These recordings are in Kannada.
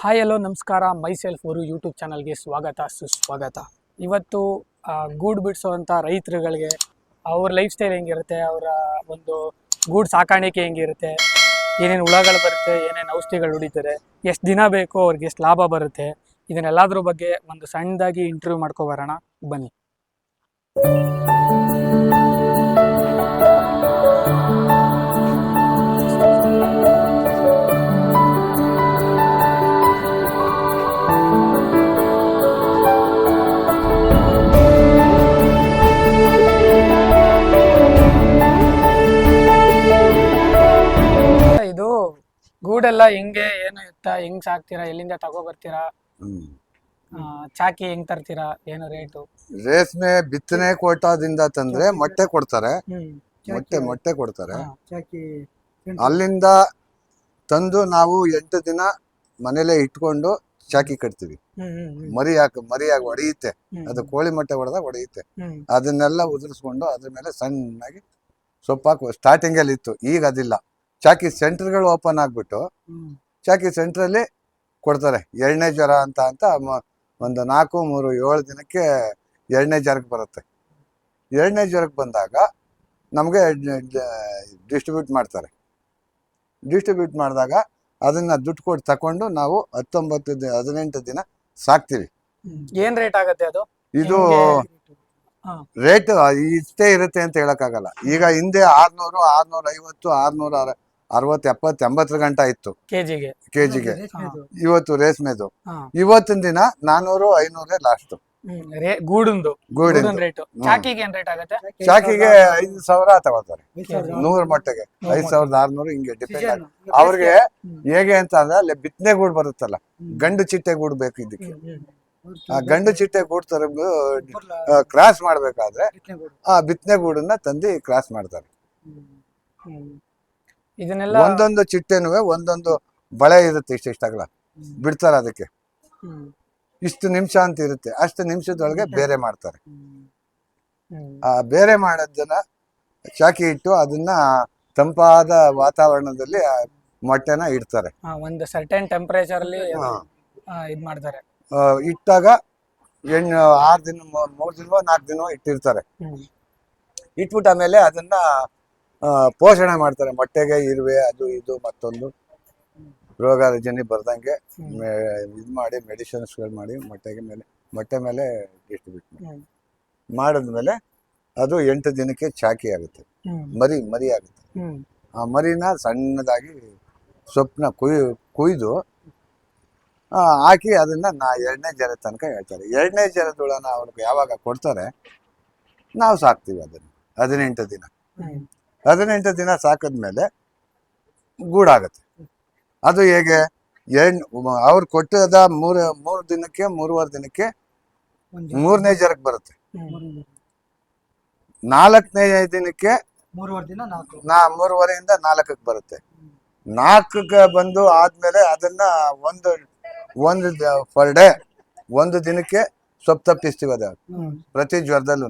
ಹಾಯ್ ಹಲೋ ನಮಸ್ಕಾರ ಮೈಸೆಲ್ಫ್ ಅವರು ಯೂಟ್ಯೂಬ್ ಚಾನಲ್ಗೆ ಸ್ವಾಗತ ಸುಸ್ವಾಗತ. ಇವತ್ತು ಗೂಡು ಬಿಡಿಸೋವಂಥ ರೈತರುಗಳಿಗೆ ಅವ್ರ ಲೈಫ್ ಸ್ಟೈಲ್ ಹೆಂಗಿರುತ್ತೆ, ಅವರ ಒಂದು ಗೂಡು ಸಾಕಾಣಿಕೆ ಹೆಂಗಿರುತ್ತೆ, ಏನೇನು ಹುಳಗಳು ಬರುತ್ತೆ, ಏನೇನು ಔಷಧಿಗಳು ಹೊಡಿತಾರೆ, ಎಷ್ಟು ದಿನ ಬೇಕು, ಅವ್ರಿಗೆ ಎಷ್ಟು ಲಾಭ ಬರುತ್ತೆ, ಇದನ್ನೆಲ್ಲದ್ರ ಬಗ್ಗೆ ಒಂದು ಸಣ್ಣದಾಗಿ ಇಂಟರ್ವ್ಯೂ ಮಾಡ್ಕೊಬರೋಣ ಬನ್ನಿ. ಇದು ಗೂಡೆಲ್ಲ ಹೆಂಗೆ ಏನು ಇತ್ತ, ಹೆಂಗ್ ಸಾಕ್ತೀರಾ, ಎಲ್ಲಿಂದ ತಗೋ ಬರ್ತೀರಾ, ಚಾಕಿ ಹೆಂಗ್ ತರ್ತೀರಾ, ಏನು ರೇಟು? ರೇಷ್ಮೆ ಬಿತ್ತನೆ ಕೋಟಾದಿಂದ ತಂದ್ರೆ ಮೊಟ್ಟೆ ಕೊಡ್ತಾರೆ, ಮೊಟ್ಟೆ ಕೊಡ್ತಾರೆ. ಅಲ್ಲಿಂದ ತಂದು ನಾವು 8 ದಿನ ಮನೇಲೆ ಇಟ್ಕೊಂಡು ಚಾಕಿ ಕಟ್ತೀವಿ. ಮರಿಯಾಗಿ ಹೊಡೆಯುತ್ತೆ, ಅದು ಕೋಳಿ ಮೊಟ್ಟೆ ಹೊಡೆದಾಗ ಹೊಡೆಯುತ್ತೆ. ಅದನ್ನೆಲ್ಲ ಉದುರಿಸ್ಕೊಂಡು ಅದ್ರ ಮೇಲೆ ಸಣ್ಣಾಗಿ ಸೊಪ್ಪು ಹಾಕುವ. ಸ್ಟಾರ್ಟಿಂಗ್ ಅಲ್ಲಿ ಇತ್ತು, ಈಗ ಅದಿಲ್ಲ. ಚಾಕಿ ಸೆಂಟರ್ಗಳು ಓಪನ್ ಆಗ್ಬಿಟ್ಟು ಚಾಕಿ ಸೆಂಟ್ರಲ್ಲಿ ಕೊಡ್ತಾರೆ. 2ನೇ ಜ್ವರ ಅಂತ ಒಂದು 4, 3, 7 ದಿನಕ್ಕೆ 2ನೇ ಜ್ವರಕ್ಕೆ ಬರುತ್ತೆ. 2ನೇ ಜ್ವರಕ್ಕೆ ಬಂದಾಗ ನಮಗೆ ಡಿಸ್ಟ್ರಿಬ್ಯೂಟ್ ಮಾಡ್ತಾರೆ. ಡಿಸ್ಟ್ರಿಬ್ಯೂಟ್ ಮಾಡಿದಾಗ ಅದನ್ನ ದುಡ್ಡು ಕೊಟ್ಟು ತಕೊಂಡು ನಾವು 18 ದಿನ ಸಾಕ್ತಿವಿ. ಏನ್ ರೇಟ್ ಆಗುತ್ತೆ ಅದು? ಇದು ರೇಟ್ ಇಷ್ಟೇ ಇರುತ್ತೆ ಅಂತ ಹೇಳಕ್ಕಾಗಲ್ಲ. ಈಗ ಹಿಂದೆ 600, 650, 660, 70, 80 ಗಂಟ ಇತ್ತು ಕೆಜಿಗೆ. ಇವತ್ತು ರೇಷ್ಮೆದು ಇವತ್ತಿನ ದಿನ 400, 500 ಲಾಸ್ಟ್. ಗೂಡಿಂದು ರೇಟ್. ಚಾಕಿಗೆ ಏನ್ ರೇಟ್ ಆಗುತ್ತೆ? ಚಾಕಿಗೆ 5,000 ತಗೋತಾರೆ. 100 ಮೊಟ್ಟೆಗೆ 5,600 ಹಿಂಗೆ ಡಿಪೆಂಡ್. ಅವ್ರಿಗೆ ಹೇಗೆ ಅಂತ ಅಂದ್ರೆ ಬಿತ್ತನೆ ಗೂಡು ಬರುತ್ತಲ್ಲ, ಗಂಡು ಚಿಟ್ಟೆ ಗೂಡು ಬೇಕು ಇದಕ್ಕೆ. ಆ ಗಂಡು ಚಿಟ್ಟೆ ಗೂಡು ತರ ಕ್ರಾಸ್ ಮಾಡ್ಬೇಕಾದ್ರೆ ಆ ಬಿತ್ತನೆ ಗೂಡನ್ನ ತಂದು ಕ್ರಾಸ್ ಮಾಡ್ತಾರೆ. ಇದನ್ನೆಲ್ಲ ಒಂದೊಂದು ಚಿಟ್ಟೆನೂ ಒಂದೊಂದು ಬಳೆ ಇರುತ್ತೆ, ಇಷ್ಟಾಗಲ್ಲ ಬಿಡ್ತಾರೆ. ಅದಕ್ಕೆ ಇಷ್ಟು ನಿಮಿಷ ಅಂತ ಇರುತ್ತೆ, ಅಷ್ಟು ನಿಮಿಷದೊಳಗೆ ಬೇರೆ ಮಾಡ್ತಾರೆ. ಆ ಬೇರೆ ಮಾಡೋದನ್ನ ಚಾಕಿ ಇಟ್ಟು ಅದನ್ನ ತಂಪಾದ ವಾತಾವರಣದಲ್ಲಿ ಮೊಟ್ಟೆನ ಇಡ್ತಾರೆ. ಒಂದು ಸರ್ಟೆನ್ ಟೆಂಪರೇಚರ್ ಅಲ್ಲಿ ಇದ್ ಮಾಡ್ತಾರೆ. ಇಟ್ಟಾಗ 6 ದಿನ 3 ದಿನ 4 ದಿನ ಇಟ್ಟಿರ್ತಾರೆ. ಇಟ್ಬಿಟ್ಟು ಆಮೇಲೆ ಅದನ್ನ ಪೋಷಣೆ ಮಾಡ್ತಾರೆ. ಮೊಟ್ಟೆಗೆ ಇರುವೆ ಅದು ಇದು ಮತ್ತೊಂದು ರೋಗ ರುಜಿನ ಬರ್ದಂಗೆ ಇದು ಮಾಡಿ ಮೆಡಿಸಿನ್ಸ್ಗಳು ಮಾಡಿ ಮೊಟ್ಟೆ ಮೇಲೆ ಡಿಸ್ಟ್ರಿಬ್ಯೂಟ್ ಮಾಡಿದ್ಮೇಲೆ ಅದು 8 ದಿನಕ್ಕೆ ಚಾಕಿ ಆಗುತ್ತೆ, ಮರಿ ಆಗುತ್ತೆ. ಆ ಮರಿನ ಸಣ್ಣದಾಗಿ ಸೊಪ್ಪನ್ನ ಕುಯ್ದು ಹಾಕಿ ಅದನ್ನ 2ನೇ ಜ್ವರ ತನಕ ಹೇಳ್ತಾರೆ. 2ನೇ ಜ್ವರದೊಳನ ಅವ್ರಿಗೆ ಯಾವಾಗ ಕೊಡ್ತಾರೆ ನಾವು ಸಾಕ್ತೀವಿ ಅದನ್ನು 18 ದಿನ. 18 ದಿನ ಸಾಕಿದ್ಮೇಲೆ ಗೂಡಾಗುತ್ತೆ. ಅದು ಹೇಗೆ ಅವ್ರು ಕೊಟ್ಟದ 3 ದಿನಕ್ಕೆ 3.5 ದಿನಕ್ಕೆ 3ನೇ ಜ್ವರಕ್ಕೆ ಬರುತ್ತೆ. 4ನೇ ದಿನಕ್ಕೆ 3.5ರಿಂದ 4ಕ್ಕೆ ಬರುತ್ತೆ. 4ಕ್ಕೆ ಬಂದು ಆದ್ಮೇಲೆ ಅದನ್ನ ಒಂದು ಪರ್ ಡೇ 1 ದಿನಕ್ಕೆ ಸೊಪ್ಪು ತಪ್ಪಿಸ್ತೀವಿ. ಅದ ಪ್ರತಿ ಜ್ವರದಲ್ಲೂ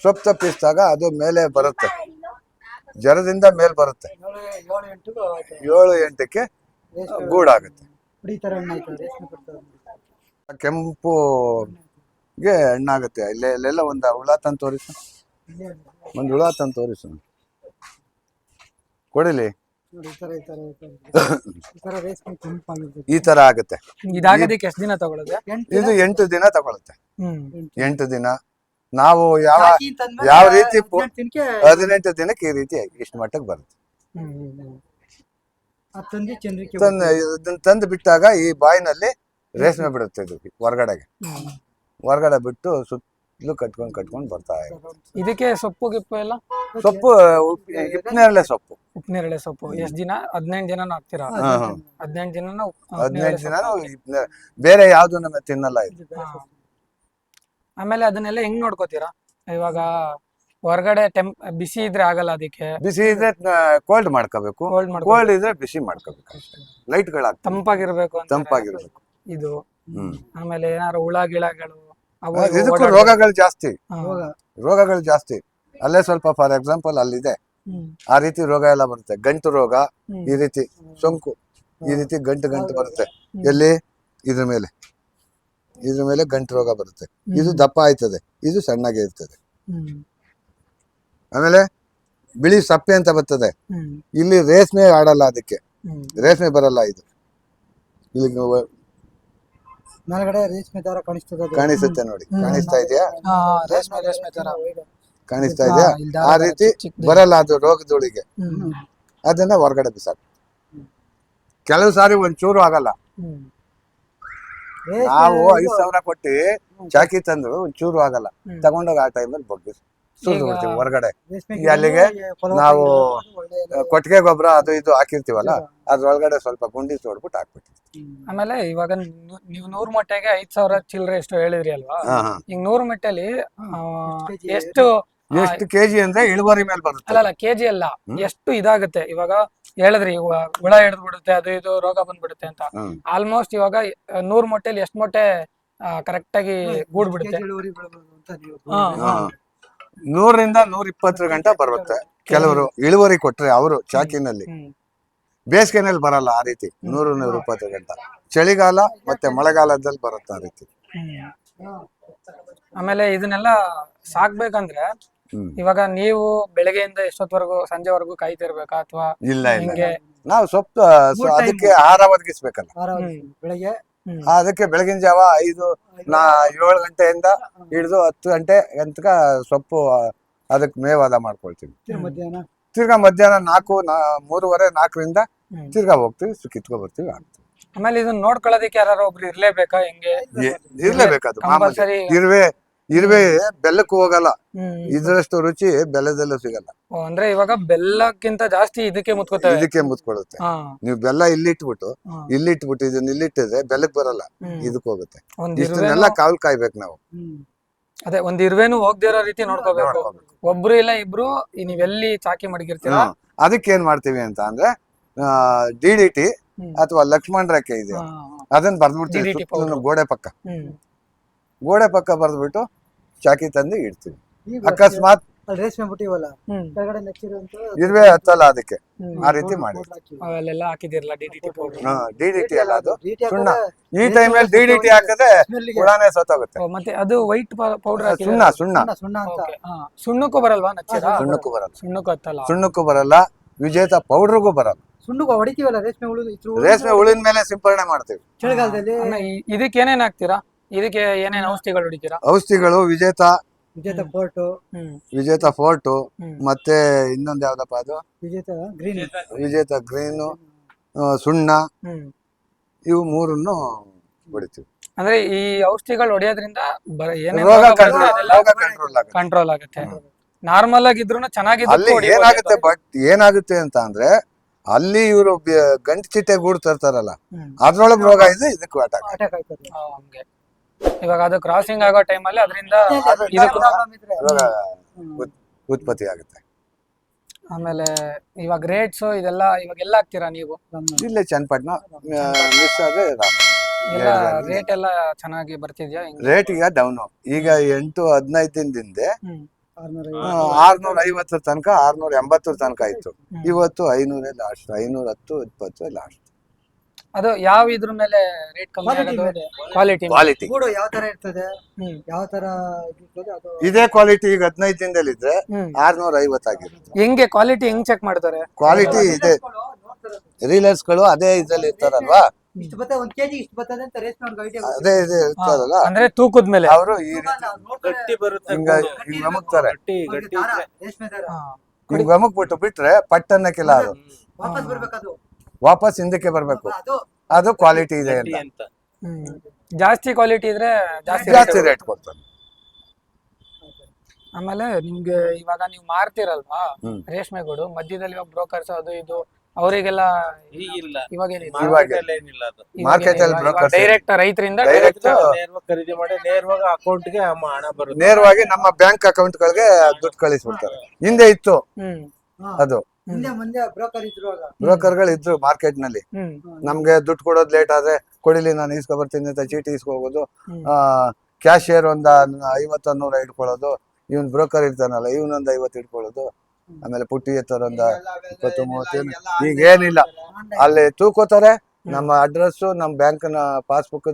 ಸೊಪ್ಪು ತಪ್ಪಿಸಿದಾಗ ಅದು ಮೇಲೆ ಬರುತ್ತೆ, ಜ್ವರದಿಂದ ಮೇಲೆ ಬರುತ್ತೆ. 7-8ಕ್ಕೆ ಗೂಡಾಗುತ್ತೆ. ಕೆಂಪುಗೆ ಹಣ್ಣಾಗುತ್ತೆ. ಇಲ್ಲೆಲ್ಲ ಒಂದು ಹುಳ ತಂದು ತೋರಿಸು, ಒಂದು ಹುಳ ತಂದು ತೋರಿಸು, ಕೊಡಿಲಿ. ಈ ತರ ಆಗುತ್ತೆ. ಇದಾಗೋದಕ್ಕೆ ಎಷ್ಟು ದಿನ ತಗೊಳುತ್ತೆ? ಇದು 8 ದಿನ ತಗೊಳುತ್ತೆ. 8 ದಿನ ನಾವು ಯಾವ ರೀತಿ 18 ದಿನಕ್ಕೆ ಈ ರೀತಿ ಇಷ್ಟು ಮಟ್ಟಕ್ಕೆ ಬರುತ್ತೆ. ತಂದು ಬಿಟ್ಟಾಗ ಈ ಬಾಯಿನಲ್ಲಿ ರೇಷ್ಮೆ ಬಿಡುತ್ತೆ. ಇದು ಹೊರಗಡೆ ಬಿಟ್ಟು ಸುತ್ತಲೂ ಕಟ್ಕೊಂಡು ಬರ್ತಾ ಇರುತ್ತೆ. ಇದಕ್ಕೆ ಸೊಪ್ಪು ಗಿಪ್ಪು ಎಲ್ಲ? ಸೊಪ್ಪು ಉಪ್ಪಿನೇರಳೆ ಸೊಪ್ಪು. ಎಷ್ಟು ದಿನ? 18 ದಿನ ಹಾಕ್ತೀರಾ? 18 ದಿನ ಬೇರೆ ಯಾವ್ದು ನಮಗೆ ತಿನ್ನಲ್ಲ ಇದು. ಆಮೇಲೆ ಅದನ್ನೆಲ್ಲ ಹೆಂಗ್ ನೋಡ್ಕೋತೀರಾ? ಇವಾಗ ಹೊರಗಡೆ ಬಿಸಿ ಇದ್ರೆ ಆಗಲ್ಲ, ಅದಕ್ಕೆ ಬಿಸಿ ಇದ್ರೆ ಕೋಲ್ಡ್ ಮಾಡ್ಕೋಬೇಕು, ಕೋಲ್ಡ್ ಇದ್ರೆ ಬಿಸಿ ಮಾಡ್ಕೋಬೇಕು. ಲೈಟ್ಗಳು ತಂಪಾಗಿರ್ಬೇಕು ಇದು. ಆಮೇಲೆ ಏನಾದ್ರು ಹುಳ ಗಿಳಗಳು ಇದಕ್ಕೂ ರೋಗಗಳು ಜಾಸ್ತಿ. ಅಲ್ಲೇ ಸ್ವಲ್ಪ ಫಾರ್ ಎಕ್ಸಾಂಪಲ್ ಅಲ್ಲಿದೆ, ಆ ರೀತಿ ರೋಗ ಎಲ್ಲ ಬರುತ್ತೆ. ಗಂಟು ರೋಗ, ಈ ರೀತಿ ಸೋಂಕು ಈ ರೀತಿ ಗಂಟು ಬರುತ್ತೆ. ಎಲ್ಲಿ ಇದ್ರ ಮೇಲೆ ಗಂಟು ರೋಗ ಬರುತ್ತೆ. ಇದು ದಪ್ಪ ಆಯ್ತದೆ, ಇದು ಸಣ್ಣಗೆ ಇರ್ತದೆ. ಆಮೇಲೆ ಬಿಳಿ ಸಪ್ಪೆ ಅಂತ ಬರ್ತದೆ. ಇಲ್ಲಿ ರೇಷ್ಮೆ ಆಡಲ್ಲ, ಅದಕ್ಕೆ ರೇಷ್ಮೆ ಬರಲ್ಲ. ಇದು ಇಲ್ಲಿ ಮೇಲ್ಗಡೆ ರೇಷ್ಮೆ ದಾರ ಕಾಣಿಸುತ್ತೆ ನೋಡಿ, ಕಾಣಿಸ್ತಾ ಇದೆಯಾ? ರೇಷ್ಮೆ ತರ ಕಾಣಿಸ್ತಾ ಇದೆಯಾ? ಆ ರೀತಿ ಬರಲ್ಲ ಅದು ರೋಗದೊಳಗೆ. ಅದನ್ನ ಹೊರಗಡೆ ಬಿಸಾಕ. ಕೆಲವು ಸಾರಿ ಒಂಚೂರು ಆಗಲ್ಲ. ನಾವು 5,000 ಕೊಟ್ಟು ಚಾಕಿ ತಂದ್ರು ಒಂಚೂರು ಆಗಲ್ಲ. ತಗೊಂಡೋಗಿ ಆ ಟೈಮಲ್ಲಿ ಬಗ್ಗೆ ಸುರಿದು ಬಿಡ್ತೀವಿ ಹೊರಗಡೆ. ಅಲ್ಲಿಗೆ ನಾವು ಕೊಟ್ಟಿಗೆ ಗೊಬ್ಬರ ಅದು ಇದು ಹಾಕಿರ್ತೀವಲ್ಲ, ಅದ್ರೊಳಗಡೆ ಸ್ವಲ್ಪ ಗುಂಡಿ ತೋಡ್ಬಿಟ್ಟು ಹಾಕ್ಬಿಟ್ಟು. ಆಮೇಲೆ ಇವಾಗ ನೀವು 100 ಮೊಟ್ಟೆಗೆ 5,000 ಚಿಲ್ಲರೆ ಎಷ್ಟು ಹೇಳಿದ್ರಿ ಅಲ್ವಾ? ಈಗ 100 ಮೊಟ್ಟೆಲಿ ಎಷ್ಟು ಕೆಜಿ ಅಂದ್ರೆ ಇಳುವರಿ ಮೇಲೆ ಬರುತ್ತೆ. ಅಲ್ಲ ಕೆಜಿ ಅಲ್ಲ, ಎಷ್ಟು ಇದಾಗುತ್ತೆ. ಇವಾಗ ಹೇಳಿದ್ರಿ ಹುಳ ಹಿಡಿದು ಬಿಡುತ್ತೆ, ಅದು ಇದು ರೋಗ ಬಂದ್ಬಿಡುತ್ತೆ ಅಂತ. ಆಲ್ಮೋಸ್ಟ್ ಇವಾಗ 100 ಮೊಟ್ಟೆಲಿ ಎಷ್ಟು ಮೊಟ್ಟೆ ಕರೆಕ್ಟ್ ಆಗಿ ಗೂಡ್ ಬಿಡುತ್ತೆ? 100ರಿಂದ 120 ಗಂಟೆ ಬರುತ್ತೆ. ಕೆಲವರು ಇಳುವರಿ ಕೊಟ್ರೆ ಅವರು ಚಾಕಿನಲ್ಲಿ. ಬೇಸಿಗೆನಲ್ಲಿ ಬರಲ್ಲ ಆ ರೀತಿ. 100-120 ಗಂಟೆ ಚಳಿಗಾಲ ಮತ್ತೆ ಮಳೆಗಾಲದಲ್ಲಿ ಬರುತ್ತೆ ಆ ರೀತಿ. ಆಮೇಲೆ ಇದನ್ನೆಲ್ಲ ಸಾಕ್ಬೇಕಂದ್ರೆ ಇವಾಗ ನೀವು ಬೆಳಗ್ಗೆಯಿಂದ ಎಷ್ಟೊತ್ತವರೆಗೂ ಸಂಜೆವರೆಗೂ ಕಾಯ್ತಿರ್ಬೇಕಾ ಅಥವಾ ಇಲ್ಲ ನಾವು ಸೊಪ್ಪು ಅದಕ್ಕೆ ಆಹಾರ ಒದಗಿಸ್ಬೇಕಲ್ಲ. ಬೆಳಗ್ಗೆ ಅದಕ್ಕೆ ಬೆಳಗಿನ ಜಾವ 7 ಗಂಟೆಯಿಂದ ಹಿಡಿದು 10 ಗಂಟೆ ತನಕ ಸೊಪ್ಪು ಅದಕ್ಕೆ ಮೇವಾದ ಮಾಡ್ಕೊಳ್ತೀವಿ. ತಿರ್ಗಾ ಮಧ್ಯಾಹ್ನ 3:30-4ರಿಂದ ತಿರ್ಗಾ ಹೋಗ್ತೀವಿ, ಕಿತ್ಕೊ ಬರ್ತೀವಿ, ಆಗ್ತೀವಿ. ಆಮೇಲೆ ಇದನ್ನ ನೋಡ್ಕೊಳ್ಳೋದಕ್ಕೆ ಯಾರು ಒಬ್ರು ಇರ್ಲೇಬೇಕಾ? ಹೆಂಗೆ? ಇರ್ಲೇಬೇಕದು. ಇರುವೆ ಬೆಲ್ಲಕ್ಕೂ ಹೋಗಲ್ಲ. ಇದ್ರಷ್ಟು ರುಚಿ ಬೆಲ್ಲದಲ್ಲೂ ಸಿಗಲ್ಲ. ಅಂದ್ರೆ ಇವಾಗ ಬೆಲ್ಲಕ್ಕಿಂತ ಜಾಸ್ತಿ ಇದಕ್ಕೆ ಮುತ್ಕೊಳ್ಳುತ್ತೆ. ನೀವು ಬೆಲ್ಲ ಇಲ್ಲಿಟ್ಬಿಟ್ಟು ಇದನ್ನ ಇಲ್ಲಿಟ್ಟಿದ್ರೆ ಬೆಲ್ಲಕ್ ಬರಲ್ಲ, ಇದಕ್ ಹೋಗುತ್ತೆ. ಇಷ್ಟನ್ನೆಲ್ಲ ಕಾವಲ್ ಕಾಯ್ಬೇಕು ನಾವು. ಅದೇ ಒಂದ್ ಇರುವೆನು ಹೋಗ್ದಿರೋ ರೀತಿ ನೋಡ್ಕೋಬೇಕು. ಒಬ್ರು ಇಲ್ಲ ಇಬ್ರು ನೀವೆಲ್ಲಿ ಚಾಕಿ ಮಡಗಿರ್ತೀರಾ ಅದಕ್ಕೆ ಏನ್ ಮಾಡ್ತೀವಿ ಅಂತ ಅಂದ್ರೆ DDT ಅಥವಾ ಲಕ್ಷ್ಮಣ ರೇಖೆ ಇದೆ, ಅದನ್ನ ಬರ್ದ್ಬಿಡ್ತೀವಿ ಗೋಡೆ ಪಕ್ಕ ಬರ್ದ್ಬಿಟ್ಟು ಚಾಕಿ ತಂದು ಇಡ್ತೀವಿ. ಅಕಸ್ಮಾತ್ ರೇಷ್ಮೆ ಬಿಟ್ಟಿವಲ್ಲ, ಇರುವೆ ಹತ್ತಲ್ಲ ಅದಕ್ಕೆ. ಆ ರೀತಿ ಮಾಡಿ ಅವೆಲ್ಲ ಹಾಕಿದಿರಲ್ಲ DDT ಅಲ್ಲ, ಅದು ಸುಣ್ಣ. ಈ ಟೈಮಲ್ಲಿ DDT ಹಾಕಿದ್ರೆ ಹುಳಾನೇ ಸತ್ತೋಗುತ್ತೆ. ಮತ್ತೆ ಅದು ವೈಟ್ ಪೌಡರ್ ಸುಣ್ಣಕ್ಕೂ ಬರಲ್ವಾ? ಸುಣ್ಣಕ್ಕೂ ಬರಲ್ಲ, ಸುಣ್ಣಕ್ಕೂ ಹತ್ತಲ್ಲ. ಸುಣ್ಣಕ್ಕೂ ಬರಲ್ಲ, ವಿಜೇತ ಪೌಡರ್ಗೂ ಬರಲ್ಲ. ಸುಣ್ಣಕ್ಕೂ ಹೊಡಿತೀವಲ್ಲ ರೇಷ್ಮೆ ಹುಳಿನ ಮೇಲೆ ಸಿಂಪರಣೆ ಮಾಡ್ತೀವಿ ಚಳಿಗಾಲದಲ್ಲಿ. ಇದಕ್ಕೆ ಏನೇನ್ ಹಾಕ್ತೀರಾ? ಇದಕ್ಕೆ ಏನೇನ್ ಔಷಧಿಗಳು ಹೊಡಿತೀರಾ? ಔಷಧಿಗಳು ವಿಜೇತ ಫೋರ್ಟು ಮತ್ತೆ ಇನ್ನೊಂದು ಯಾವ್ದಪ್ಪ ಅದು ವಿಜೇತ ಗ್ರೀನು, ಸುಣ್ಣ, ಇವು 3 ಹೊಡಿತೀವಿ. ಅಂದ್ರೆ ಈ ಔಷಧಿಗಳು ಹೊಡೆಯೋದ್ರಿಂದ ಕಂಟ್ರೋಲ್ ಆಗುತ್ತೆ. ನಾರ್ಮಲ್ ಆಗಿದ್ರು ಚೆನ್ನಾಗಿದ್ದು ಏನಾಗುತ್ತೆ, ಬಟ್ ಏನಾಗುತ್ತೆ ಅಂತ ಅಂದ್ರೆ ಅಲ್ಲಿ ಇವರು ಗಂಟು ಚಿಟ್ಟೆ ಗೂಡು ತರ್ತಾರಲ್ಲ, ಅದ್ರೊಳಗೆ ರೋಗ ಇದೆ, ಇದಕ್ಕೂ ಅಟ್ಯಾಕ್ ಆಯ್ತದೆ. ಇವಾಗ ಅದು ಕ್ರಾಸಿಂಗ್ ಆಗೋ ಟೈಮಲ್ಲಿ ಅದರಿಂದ ಉತ್ಪತ್ತಿ ಆಗುತ್ತೆ. ಆಮೇಲೆ ಇವಾಗ ರೇಟ್ಸ್ ಇದೆಲ್ಲ ಇವಾಗ ಎಲ್ಲ ಹಾಕ್ತೀರಾ ನೀವು? ಇಲ್ಲೇ ಚನ್ನಪಟ್ಟಣ ಮಿಸ್ ಆದ್ರೆ ರೇಟ್ ಎಲ್ಲ ಚೆನ್ನಾಗಿ ಬರ್ತಿದ್ಯಾ? ರೇಟ್ ಈಗ ಡೌನ್. ಈಗ 8-15 ದಿನದಿಂದ 650 ತನಕ, 680 ತನಕ ಇತ್ತು. ಇವತ್ತು 500 ಲಾಸ್ಟ್, 510-20 ಲಾಸ್ಟ್. ಅದು ಯಾವ ಇದ್ರ ಮೇಲೆ ರೇಟ್ ಕಮ್ಮಿ ಆಗೋದು? ಕ್ವಾಲಿಟಿ ಯಾವ ತರ ಇರ್ತದೆ, ಯಾವ ತರ ಇದೇ ಕ್ವಾಲಿಟಿ ಈಗ 15 ದಿನದಲ್ಲಿ ಇದ್ರೆ 650 ಆಗಿರುತ್ತೆ. ಹೆಂಗೆ ಕ್ವಾಲಿಟಿ ಹೆಂಗ್ ಚೆಕ್ ಮಾಡ್ತಾರೆ? ಕ್ವಾಲಿಟಿ ಇದೆ, ರೀಲರ್ಸ್ ಗಳು ಅದೇ ಇದ್ರಲ್ಲಿ ಇರ್ತಾರಲ್ವಾ, ಇಷ್ಟು ಬತ್ತೆ 1 kg ಇಷ್ಟು ಬತ್ತದೆ ಅಂತ ರೇಷ್ಮೆ ಅವ್ರಿಗೆ ಐಡಿಯಾ ಅದೇ ಇದೆ ಇರ್ತಾರಲ್ಲ, ಅಂದ್ರೆ ತೂಕದ ಮೇಲೆ ಅವರು ಈ ಗಟ್ಟಿ ಬರುತ್ತೆ, ಹಿಂಗ ಅಮುಕ್ತಾರೆ. ಹಿಂಗ ಅಮುಕ್ಬಿಟ್ಟು ಬಿಟ್ರೆ ಪಟ್ಟನ್ನಕ್ಕಿಲ್ಲ, ಅದು ವಾಪಸ್ ಬರ್ಬೇಕದು, ವಾಪಸ್ ಹಿಂದಕ್ಕೆ ಬರ್ಬೇಕು. ಅದು ಕ್ವಾಲಿಟಿ ಇದೆ ಅಂತ. ಜಾಸ್ತಿ ಕ್ವಾಲಿಟಿ ಇದ್ರೆ ಜಾಸ್ತಿ ರೇಟ್ ಕೊಡ್ತಾರೆ. ಆಮೇಲೆ ನಿಮ್ಗೆ ಇವಾಗ ನೀವು ಮಾರ್ತಿರಲ್ವಾ ರೇಷ್ಮೆಗೂಡು, ಮಧ್ಯದಲ್ಲಿ ಬ್ರೋಕರ್ಸ್ ಅದು ಇದು ಅವರಿಗೆಲ್ಲ ಇವಾಗ ಮಾರ್ಕೆಟ್ ಅಲ್ಲಿ ಬ್ರೋಕರ್ಸ್ ಡೈರೆಕ್ಟ್ ರೈತರಿಂದ ಖರೀದಿ ಮಾಡಿ ನೇರವಾಗಿ ಅಕೌಂಟ್ಗೆ ಹಣ ಬರುತ್ತೆ. ನೇರವಾಗಿ ನಮ್ಮ ಬ್ಯಾಂಕ್ ಅಕೌಂಟ್ ಗಳಿಗೆ ದುಡ್ಡು ಕಳಿಸ್ಬಿಡ್ತಾರೆ. ಹಿಂದೆ ಇತ್ತು ಅದು, ಬ್ರೋಕರ್ ಗಳು ಇದ್ರು ಮಾರ್ಕೆಟ್ ನಲ್ಲಿ. ನಮ್ಗೆ ದುಡ್ಡು ಕೊಡೋದು ಲೇಟ್ ಆದ್ರೆ ಕೊಡಿಲಿ ನಾನು ಇಸ್ಕೊ ಬರ್ತೀನಿ ಅಂತ ಚೀಟಿ ಇಸ್ಕೋಬಹುದು. ಕ್ಯಾಶಿಯರ್ 50-100 ಇಟ್ಕೊಳ್ಳೋದು, ಇವನ್ ಬ್ರೋಕರ್ ಇರ್ತಾನಲ್ಲ ಇವನೊಂದು 50 ಇಟ್ಕೊಳ್ಳೋದು. ಆಮೇಲೆ ಪುಟ್ಟಿ ಎತ್ತೋರ್ 20-30. ಈಗ ಏನಿಲ್ಲ, ಅಲ್ಲಿ ತೂಕೋತಾರೆ, ನಮ್ಮ ಅಡ್ರೆಸ್ ನಮ್ಮ ಬ್ಯಾಂಕ್ನ ಪಾಸ್ಬುಕ್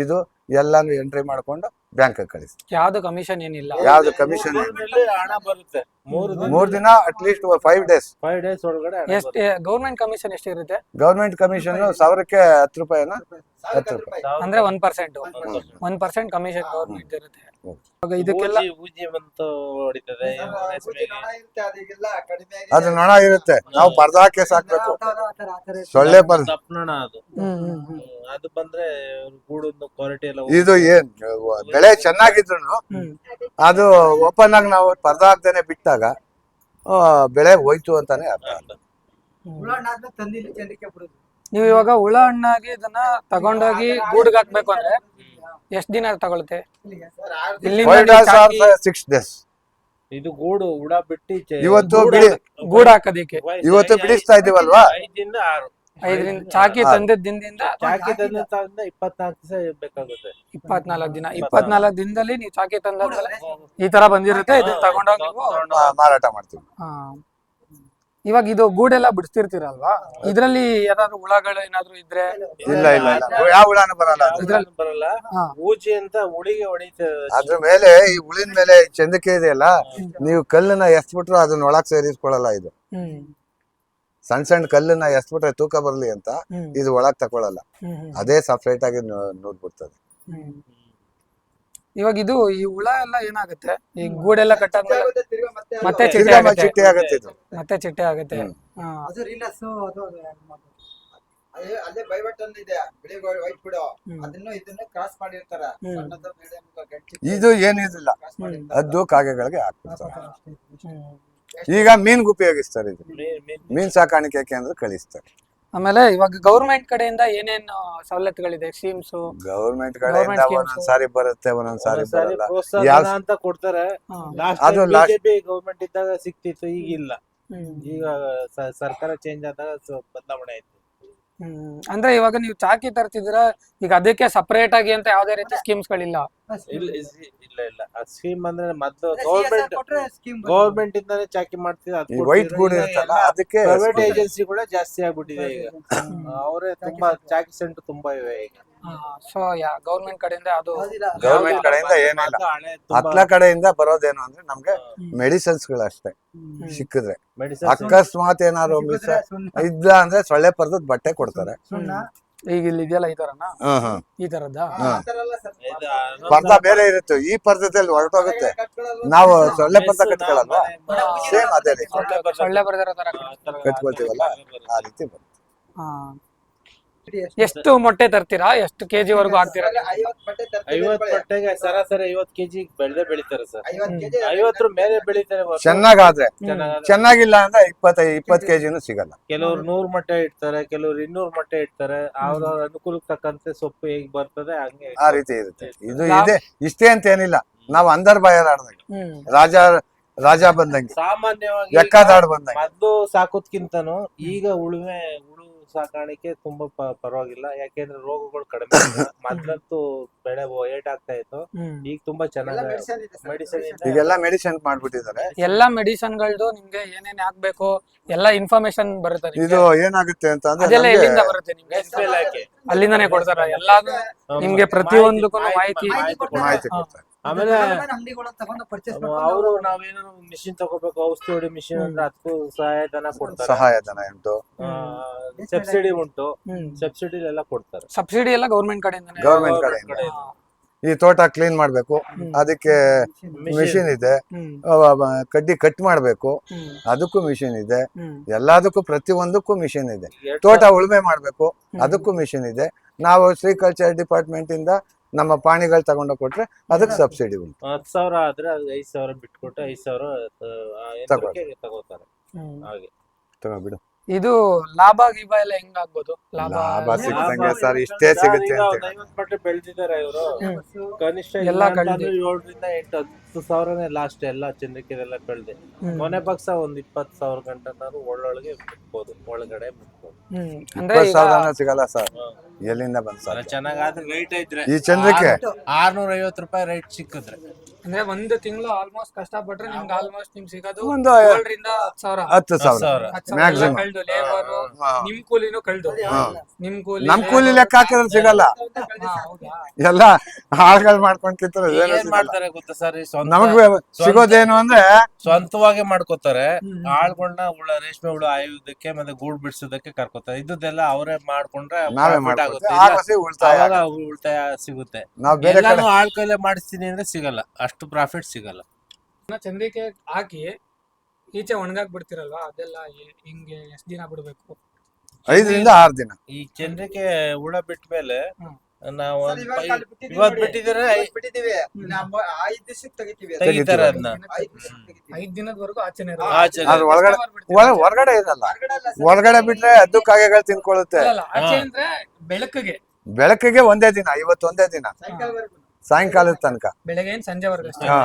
ಇದು ಎಲ್ಲಾನು ಎಂಟ್ರಿ ಮಾಡ್ಕೊಂಡು ಬ್ಯಾಂಕ್ ಕಳಿಸ್ತೀವಿ. ಯಾವ್ದು ಕಮಿಷನ್ ಏನಿಲ್ಲ. ಯಾವ್ದು ಕಮಿಷನ್ ಹಣ ಬರುತ್ತೆ. 3 ದಿನ ಅಟ್ಲೀಸ್ಟ್ 5 ಡೇಸ್. 5 ಡೇಸ್ ಒಳಗಡೆ ಹಣ ಎಷ್ಟು ಗೌರ್ಮೆಂಟ್ ಕಮಿಷನ್ ಎಷ್ಟಿರುತ್ತೆ? ಗೌರ್ಮೆಂಟ್ ಕಮಿಷನ್ 1000ಕ್ಕೆ 10 ರೂಪಾಯಿನ 10 ರೂಪಾಯಿ. ಅಂದ್ರೆ 1%. 1% ಕಮಿಷನ್ ಗೌರ್ಮೆಂಟ್ ಇರುತ್ತೆ. ಇವಾಗ ಇದಕ್ಕೆಲ್ಲ ಬೂಜಿ ಬಂತು ಹೊಡಿತದೆ. ಅದು ನೊಣ ಇರುತ್ತೆ, ನಾವು ಪರ್ದ ಹಾಕಿ ಸಾಕ್ಬೇಕು. ಸೊಳ್ಳೆ ಪರ್ದ ದಪ್ಪನಣ ಅದು. ಅದು ಬಂದ್ರೆ ಗೂಡನ್ನು ಕ್ವಾಲಿಟಿ ಎಲ್ಲ ಇದು ಏನ್ ಬೆಳೆ ಚೆನ್ನಾಗಿದ್ರು ಅದು ಓಪನ್ ಆಗಿ ನಾವು ಪರ್ದ ಹಾಕ್ದೇನೆ ಬಿಟ್ಟಾಗ ಬೆಳೆ ಹೋಯ್ತು ಅಂತಾನೆ ಅರ್ಥ. ನೀವು ಇವಾಗ ಹುಳ ಹಣ್ಣಾಗಿ ಇದನ್ನ ತಗೊಂಡೋಗಿ ಗೂಡ್ಗೆ ಹಾಕ್ಬೇಕು ಅಂದ್ರೆ ಎಷ್ಟ್ ದಿನ ತಗೊಳುತ್ತೆ? 6 ಡೇಸ್. ಇದು ಗೂಡು ಹುಳ ಬಿಟ್ಟು ಇವತ್ತು ಗೂಡ್ ಹಾಕೋದಿಕ್ಕೆ ಇವತ್ತು ಬಿಡಿಸ್ತಾ ಇದೀವಲ್ವಾ, 5 ದಿಂದ 6. 5 ಚಾಕಿ ತಂದಿದ್ದ ದಿನದಿಂದ ಚಾಕಿ ತಂದ 24 ದಿವಸ ಬೇಕಾಗುತ್ತೆ. 24 ದಿನ. 24 ದಿನದಲ್ಲಿ ನೀವು ಚಾಕಿ ತಂದಾದ್ಮೇಲೆ ಈ ತರ ಬಂದಿರುತ್ತೆ, ಇದನ್ನ ತಗೊಂಡೋಗಿ ನೀವು ಮಾರಾಟ ಮಾಡ್ತೀವಿ. ಇವಾಗ ಇದು ಗೂಡೆಲ್ಲ ಬಿಡಿಸ್ತಿರ್ತೀರಲ್ವಾ, ಇದ್ರಲ್ಲಿ ಏನಾದ್ರು ಹುಳಗಳು ಏನಾದ್ರು ಇದ್ರೆ? ಇಲ್ಲ ಇಲ್ಲ ಇಲ್ಲ, ಯಾವ ಹುಳಾನು ಬರಲ್ಲ. ಇದ್ರಲ್ಲಿ ಬರಲ್ಲ. ಊಜಿ ಅಂತ ಹುಳಿಗೆ ಹೊಡಿತದೆ. ಅದ್ರ ಮೇಲೆ ಈ ಹುಳಿನ ಮೇಲೆ ಚಂದಕ್ಕೆ ಇದೆಯಲ್ಲ, ನೀವು ಕಲ್ಲನ್ನ ಎಸ್ಬಿಟ್ರು ಅದನ್ನ ಒಳಗ್ ಸೇರಿಸ್ಕೊಳ್ಳಲ್ಲ. ಇದು ಸಣ್ಣ ಸಣ್ಣ ಕಲ್ಲನ್ನ ಎಸ್ಬಿಟ್ರೆ ತೂಕ ಬರ್ಲಿ ಅಂತ ಇದು ಒಳಗ್ ತಗೊಳಲ್ಲ, ಅದೇ ಸಪ್ರೇಟ್ ಆಗಿ ನೂರ್ಬಿಡ್ತದೆ. ಇವಾಗ ಇದು ಈ ಹುಳ ಎಲ್ಲ ಏನಾಗುತ್ತೆ, ಈ ಗೂಡೆಲ್ಲ ಕಟ್ಟಾದ್ಮೇಲೆ ಮತ್ತೆ ತಿರ್ಗಾ ಚಿಟ್ಟೆ ಆಗತ್ತೆ ಇದು. ಮತ್ತೆ ಚಿಟ್ಟೆ ಆಗುತ್ತೆ. ಅದೇ ಬೈವಟ್ಟನ್ ಇದೆ, ಬಿಳಿ ವೈಟ್ ಬಿಡು, ಅದನ್ನು ಇದನ್ನು ಕ್ರಾಸ್ ಮಾಡಿರ್ತಾರೆ. ಇದು ಏನಿದಿಲ್ಲ, ಅದು ಕಾಗೆಗಳಿಗೆ ಹಾಕ್ಬಿಡ್ತಾರೆ. ಈಗ ಮೀನ್ಗೆ ಉಪಯೋಗಿಸ್ತಾರೆ, ಇದು ಮೀನ್ ಸಾಕಾಣಿಕೆ ಕೇಂದ್ರ ಕಳಿಸ್ತಾರೆ. ಆಮೇಲೆ ಇವಾಗ ಗೌರ್ಮೆಂಟ್ ಕಡೆಯಿಂದ ಏನೇನು ಸವಲತ್ತುಗಳಿದೆ, ಸ್ಕೀಮ್ಸ್? ಗೌರ್ಮೆಂಟ್ ಕಡೆಯಿಂದ ಒಂದೊಂದ್ಸಾರಿ ಬರುತ್ತೆ, ಒಂದೊಂದ್ಸಾರಿ ಬರಲ್ಲ. ಪ್ರೋತ್ಸಾಹನ ಅಂತ ಕೊಡ್ತಾರೆ. ಅದು ಬಿಜೆಪಿ ಗೌರ್ಮೆಂಟ್ ಇದ್ದಾಗ ಸಿಕ್ತಿತ್ತು, ಈಗಿಲ್ಲ. ಈಗ ಸರ್ಕಾರ ಚೇಂಜ್ ಆದಾಗ ಬದಲಾವಣೆ ಆಯ್ತು. ಅಂದ್ರೆ ಇವಾಗ ನೀವು ಚಾಕಿ ತರ್ತಿದ್ರ, ಈಗ ಅದಕ್ಕೆ ಸಪರೇಟ್ ಆಗಿ ಅಂತ ಯಾವ್ದೇ ರೀತಿ ಸ್ಕೀಮ್ಸ್ ಗಳಿಲ್ಲ? ಇಲ್ಲ ಇಲ್ಲ, ಆ ಸ್ಕೀಮ್ ಅಂದ್ರೆ ಮೊದ್ಲು ಗೌರ್ಮೆಂಟ್ ಇಂದಾನೆ ಚಾಕಿ ಮಾಡ್ತಿದ್ರು. ವೈಟ್ ಗೂಡ್ ಇರುತ್ತಲ್ಲ, ಅದಕ್ಕೆ ಪ್ರೈವೇಟ್ ಏಜೆನ್ಸಿ ಕೂಡ ಜಾಸ್ತಿ ಆಗ್ಬಿಟ್ಟಿದೆ ಈಗ. ಅವರೇ ತುಂಬಾ ಚಾಕಿ ಸೆಂಟರ್ ತುಂಬಾ ಇವೆ ಈಗ. ಸೊ ಗೌರ್ಮೆಂಟ್ ಕಡೆಯಿಂದ ಅದು ಗೌರ್ಮೆಂಟ್ ಕಡೆಯಿಂದ ಏನಿಲ್ಲ. ಹತ್ಲ ಕಡೆಯಿಂದ ಬರೋದೇನು ಅಂದ್ರೆ ನಮ್ಗೆ ಮೆಡಿಸಿನ್ಸ್ ಗಳು ಅಷ್ಟೇ ಸಿಕ್ಕಿದ್ರೆ. ಅಕಸ್ಮಾತ್ ಏನಾದ್ರು ಮಿಸ್ ಇದ್ದ ಅಂದ್ರೆ ಸೊಳ್ಳೆ ಪರ್ದದ್ ಬಟ್ಟೆ ಕೊಡ್ತಾರೆ. ಈಗ ಇಲ್ಲಿ ಇದೆಯಲ್ಲ ಈ ತರನ, ಈ ತರದ್ದ ಪರ್ದ ಬೇರೆ ಇರುತ್ತೆ, ಈ ಪರ್ದದಲ್ಲಿ ಹೊರಟೋಗುತ್ತೆ. ನಾವು ಸೊಳ್ಳೆ ಪರ್ದ ಕಟ್ಕೊಳ್ಳಲ್ವಾ, ಸೇಮ್ ಅದೇ ರೀತಿ ಸೊಳ್ಳೆ ಬರ್ದಿರೋ ತರ ಕಟ್ಕೊಳ್ತೀವಲ್ಲ, ಆ ರೀತಿ ಬರುತ್ತೆ. ಎಷ್ಟು ಮೊಟ್ಟೆ ತರ್ತೀರಾ? ಎಷ್ಟು ಕೆಜಿ ವರ್ಗು ಹಾಕ್ತೀರಾ? 50 ಬಟ್ಟೆಗೆ ಸರಾಸರಿ 50 ಕೆಜಿ ಬೆಳಿತಾರೆ ಸರ್. 50 ಮೇಲೆ ಬೆಳಿತಾರೆ. ಚೆನ್ನಾಗಾದ್ರೆ, ಚೆನ್ನಾಗಿಲ್ಲ ಅಂದ್ರೆ 20 ಕೆಜಿನೂ ಸಿಗಲ್ಲ. ಕೆಲವ್ರು 100 ಮೊಟ್ಟೆ ಇಡ್ತಾರೆ, ಕೆಲವ್ರು 200 ಮೊಟ್ಟೆ ಇಡ್ತಾರೆ. ಅವ್ರವ್ರ ಅನುಕೂಲಕ್ಕೆ ತಕ್ಕಂತೆ ಸೊಪ್ಪು ಹೇಗ್ ಬರ್ತದೆ ಹಂಗೆ ಆ ರೀತಿ ಇರುತ್ತೆ. ಇದು ಇದೆ ಇಷ್ಟೇ ಅಂತ ಏನಿಲ್ಲ. ನಾವು ಅಂದರ್ ಬಾಯಲಾಡ್ದಂಗೆ, ರಾಜ ಬಂದಂಗೆ, ಸಾಮಾನ್ಯವಾಗಿ ಎಕ್ಕದಾಡ್ ಬಂದಂಗೆ. ಮೊದ್ಲು ಸಾಕೋದ್ಕಿಂತನೂ ಈಗ ಹುಳು ಸಾಕಾಣಿಕೆ ತುಂಬಾ ಪರವಾಗಿಲ್ಲ. ಯಾಕೆಂದ್ರೆ ರೋಗಗಳು ಕಡಿಮೆ. ಮೊದ್ಲಂತೂ ಬೆಳೆ ಏಟ್ ಆಗ್ತಾ ಇತ್ತು, ಈಗ ತುಂಬಾ ಚೆನ್ನಾಗಿ ಮೆಡಿಸಿನ್ ಈಗೆಲ್ಲ ಮೆಡಿಸಿನ್ ಮಾಡ್ಬಿಟ್ಟಿದ್ದಾರೆ. ಎಲ್ಲಾ ಮೆಡಿಸಿನ್ ಗಳದ್ದು ನಿಮ್ಗೆ ಏನೇನ್ ಹಾಕ್ಬೇಕು ಎಲ್ಲಾ ಇನ್ಫಾರ್ಮೇಶನ್ ಬರುತ್ತೆ. ಇದು ಏನಾಗುತ್ತೆ ಅಂತ ಅದೆಲ್ಲ ಎಲ್ಲಿಂದ ಬರುತ್ತೆ ನಿಮ್ಗೆ? ಅಲ್ಲಿಂದಾನೆ ಕೊಡ್ತಾರ ಎಲ್ಲಾನು ನಿಮ್ಗೆ, ಪ್ರತಿಯೊಂದಕ್ಕೂ ಮಾಹಿತಿ ಕೊಡ್ತಾರೆ. ಆಮೇಲೆ ಅವರು ನಾವೇನಾದ್ರು ಮಿಷಿನ್ ತಗೋಬೇಕು, ಔಷಧಿ ಹೊಡಿ ಮಿಷಿನ್ ಅಂದ್ರೆ ಅದಕ್ಕೂ ಸಹಾಯಧನ ಕೊಡ್ತಾರೆ. ಸಹಾಯಧನ ಉಂಟು, ಸಬ್ಸಿಡಿ ಉಂಟು, ಸಬ್ಸಿಡಿ ಎಲ್ಲ ಕೊಡ್ತಾರೆ. ಸಬ್ಸಿಡಿ ಎಲ್ಲ ಗೌರ್ಮೆಂಟ್ ಕಡೆಯಿಂದ. ಗೌರ್ಮೆಂಟ್ ಕಡೆಯಿಂದ ಈ ತೋಟ ಕ್ಲೀನ್ ಮಾಡ್ಬೇಕು, ಅದಕ್ಕೆ ಮಿಷಿನ್ ಇದೆ. ಕಡ್ಡಿ ಕಟ್ ಮಾಡ್ಬೇಕು, ಅದಕ್ಕೂ ಮಿಷಿನ್ ಇದೆ. ಎಲ್ಲದಕ್ಕೂ ಪ್ರತಿಯೊಂದಕ್ಕೂ ಮಿಷಿನ್ ಇದೆ. ತೋಟ ಉಳುಮೆ ಮಾಡ್ಬೇಕು, ಅದಕ್ಕೂ ಮಿಷಿನ್ ಇದೆ. ನಾವು ಶ್ರೀಕಲ್ಚರ್ ಡಿಪಾರ್ಟ್ಮೆಂಟ್ ಇಂದ ನಮ್ಮ ಪಾಣಿಗಳು ತಗೊಂಡು ಕೊಟ್ರೆ ಅದಕ್ಕೆ ಸಬ್ಸಿಡಿ ಉಂಟು. 10,000 ಆದ್ರೆ 5,000 ಬಿಟ್ಕೊಟ್ಟು 5,000 ತಗೋತಾರೆ. ಹಾಗೆ ತಗೋಬಿಡು. ಇದು ಲಾಭ ಗೀಭ ಎಲ್ಲ ಹೆಂಗ್ ಆಗ್ಬೋದು? ಲಾಭ ಸಿಕ್ಕಂಗೆ ಸರ್, ಇಷ್ಟೇ ಸಿಗುತ್ತೆ ಅಂತ 50 ಮಟ್ಟ ಬೆಳೆದಿದ್ದಾರೆ ಇವರು. ಕನಿಷ್ಠ ಎಲ್ಲ 7 ರಿಂದ 8 10,000 ಲಾಸ್ಟ್ ಎಲ್ಲ ಚಂದ್ರಿಕೆಲ್ಲ ಬೆಳೆದೆ. ಕೊನೆ ಪಕ್ಷ ಒಂದ್ 20,000 ಗಂಟನಾದ್ರು ಒಳ್ಳೊಳಗೆ ಬಿಟ್ಬೋದು, ಒಳಗಡೆ ಬಿಟ್ಬೋದು. ಅಂದ್ರೆ 20,000 ಸಿಗಲ್ಲ ಸರ್, ಎಲ್ಲಿಂದ ಬಂದ್ ಸರ್? ಚೆನ್ನಾಗಾದ್ರೆ ರೈಟ್ ಐತ್ರೆ ಈ ಚಂದ್ರಿಕೆ 650 ರೂಪಾಯಿ ರೈಟ್ ಸಿಕ್ಕಿದ್ರೆ ಅಂದ್ರೆ ಒಂದು ತಿಂಗಳು ಆಲ್ಮೋಸ್ಟ್ ಕಷ್ಟಪಟ್ರೆ ನಿಮ್ಗೆ ಆಲ್ಮೋಸ್ಟ್ ನಿಮ್ಗೆ ಸಿಗೋದು ಒಂದು 7ರಿಂದ 10,000. 10,000 10,000 ಕಳ್ದು ಲೇಬರು ನಿಮ್ ಕೂಲಿನೂ ಕಳ್ದು ನಿಮ್ ಕೂಲಿ ನಮ್ ಕೂಲಿ ಲೆಕ್ಕ ಹಾಕಿದ್ರೆ ಸಿಗಲ್ಲ. ಹೌದಾ? ಎಲ್ಲ ಹಾಳ್ಗಳು ಮಾಡ್ಕೊಂಡ್ ಕಿತ್ತರೆ ಏನು ಏನ್ ಮಾಡ್ತಾರೆ ಗೊತ್ತಾ ಸರ್, ನಮಗ್ ಸಿಗೋದೇನು ಅಂದ್ರೆ ಸ್ವಂತವಾಗಿ ಮಾಡ್ಕೋತಾರೆ. ಆಳ್ಗಳನ್ನ ರೇಷ್ಮೆ ಹುಳು ಆಯುವುದಕ್ಕೆ ಮತ್ತೆ ಗೂಡು ಬಿಡಿಸೋದಕ್ಕೆ ಕರ್ಕೋತಾರೆ. ಇದ್ದೆಲ್ಲ ಅವರೇ ಮಾಡ್ಕೊಂಡ್ರೆ ನಾವೇ profit ಮಾಡ್ಕೊತೀವಿ. ಆಗುತ್ತೆ. ಆಗ ಸಿ ಉಳಿತಾಯ ಅವಾಗ ಆಗುತ್ತೆ. ಉಳಿತಾಯ ಸಿಗುತ್ತೆ. ನಾವ್ ಬೇರೆ ಕಡೆ ಎಲ್ಲಾನು ಆಳ್ ಕೈಲೇ ಮಾಡಿಸ್ತೀನಿ ಅಂದ್ರೆ ಸಿಗಲ್ಲ, ಅಷ್ಟು ಪ್ರಾಫಿಟ್ ಸಿಗಲ್ಲ. ಚಂದ್ರಿಕೆ ಹಾಕಿ ಈಚೆ ಒಣಗಾಕ್ ಬಿಡ್ತಿರಲ್ವಾ, ಅದೆಲ್ಲ ಹಿಂಗೆ ಎಷ್ಟ್ ದಿನ ಬಿಡ್ಬೇಕು? 5ರಿಂದ 6 ದಿನ. ಈ ಜನರಿಗೆ ಹುಳ ಬಿಟ್ಟ ಮೇಲೆ ನಾವು ಸರ್, ಇವಾಗ ಅಲ್ಲಿ ಬಿಟ್ಟಿದೀವಿ ಇವತ್ತು ನೋಡಿ. ಬಿಟ್ಟಿದ್ರೆ ಇವತ್ತು ಬಿಟ್ಟಿದೀವಿ. ನಾವು 5 ದಿವಸಕ್ಕೆ ತೆಗಿತೀವಿ. ತೆಗಿತಾರೆ ಅದನ್ನ. 5 ದಿವಸಕ್ಕೆ ತೆಗಿತೀವಿ. 5 ದಿನದವರೆಗೂ ಆಚೆನೆ ಆಚೆ ಅದ್ರ ಒಳಗಡೆ ಹೊರಗಡೆ ಇರಲ್ಲ. ಹೊರಗಡೆ ಅಲ್ಲ ಸರ್. ಹೊರಗಡೆ ಬಿಟ್ರೆ ಅದು ಕಾಗೆಗಳು ತಿನ್ಕೊಳ್ಳುತ್ತೆ. ಆಚೆ ಅಂದ್ರೆ ಬೆಳಕಿಗೆ, ಬೆಳಕಿಗೆ ಒಂದೇ ದಿನ, ಇವತ್ತು ಒಂದೇ ದಿನ, ಸಾಯಂಕಾಲವರೆಗೂ. ಸಾಯಂಕಾಲದ ತನಕ. ಬೆಳಗ್ಗೆ ಸಂಜೆವರೆಗೂ ಅಷ್ಟೇ. ಹಾ,